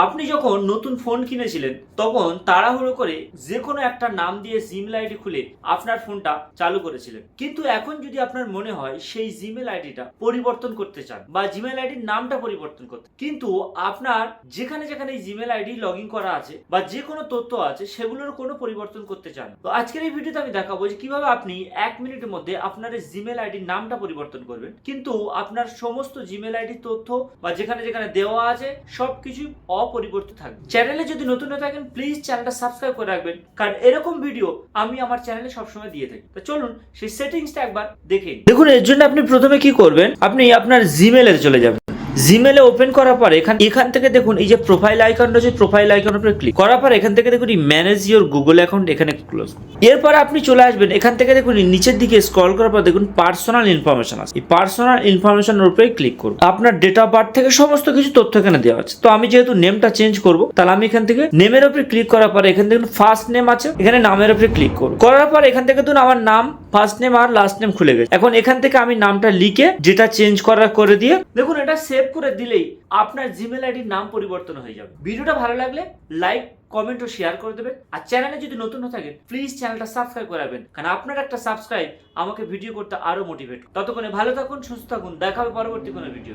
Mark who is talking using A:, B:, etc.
A: আপনি যখন নতুন ফোন কিনেছিলেন তখন তাড়াহুড়ো করে যে কোনো একটা নাম দিয়ে জিমেল আইডি খুলে আপনার ফোনটা চালু করেছিলেন, কিন্তু এখন যদি আপনার মনে হয় সেই জিমেল আইডিটা পরিবর্তন করতে চান বা জিমেল আইডির নামটা পরিবর্তন করতে, কিন্তু আপনার যেখানে যেখানে এই জিমেল আইডি লগ ইন করা আছে বা যে কোনো তথ্য আছে সেগুলোর কোনো পরিবর্তন করতে চান, তো আজকের এই ভিডিওতে আমি দেখাবো যে কিভাবে আপনি 1 মিনিটের মধ্যে আপনার এই জিমেল আইডির নামটা পরিবর্তন করবেন, কিন্তু আপনার সমস্ত জিমেল আইডির তথ্য বা যেখানে যেখানে দেওয়া আছে সবকিছু অপরিবর্তিত থাকবে। চ্যানেলে যদি নতুন হয়ে থাকেন প্লিজ চ্যানেলটা সাবস্ক্রাইব করে রাখবেন, কারণ এরকম ভিডিও আমি আমার চ্যানেলে সবসময় দিয়ে থাকি। তো চলুন সেই সেটিংসটা একবার দেখে নিন। দেখুন, এর জন্য আপনি প্রথমে কি করবেন, আপনি আপনার জিমেলে চলে যাবেন। জিমেলে ওপেন করার পর এখান থেকে দেখুন এই যে প্রোফাইল আইকন রয়েছে, প্রোফাইল আইকনের উপরে ক্লিক করার পর এখান থেকে দেখুন ম্যানেজ ইওর গুগল অ্যাকাউন্ট এখানে ক্লোজ। এরপর আপনি চলে আসবেন এখান থেকে দেখুন নিচের দিকে স্ক্রল করার পর দেখুন পার্সোনাল ইনফরমেশন আছে, এই পার্সোনাল ইনফরমেশনের উপরে ক্লিক করুন। আপনার ডেট অফ বার্থ থেকে সমস্ত কিছু তথ্য এখানে দেওয়া আছে। তো আমি যেহেতু নেমটা চেঞ্জ করব, তাহলে আমি এখান থেকে নেমের উপরে ক্লিক করার পর এখান থেকে ফার্স্ট নেম আছে, এখানে নামের উপরে ক্লিক করুন। করার পর এখান থেকে ধরুন আমার নাম, ফার্স্ট নেম আর লাস্ট নেম খুলে গেছে। এখন এখান থেকে আমি নামটা লিখে যেটা চেঞ্জ করার করে দিয়ে দেখুন এটা সেভ করে দিলেই আপনার জিমেল আইডির নাম পরিবর্তন হয়ে যাবে। ভিডিওটা ভালো লাগলে লাইক, কমেন্ট ও শেয়ার করে দেবেন। আর চ্যানেলে যদি নতুন হয়ে থাকেন প্লিজ চ্যানেলটা সাবস্ক্রাইব করে রাখবেন, কারণ আপনার একটা সাবস্ক্রাইব আমাকে ভিডিও করতে আরো মোটিভেট। ততক্ষণে ভালো থাকুন, সুস্থ থাকুন, দেখা হবে পরবর্তী কোনো ভিডিও।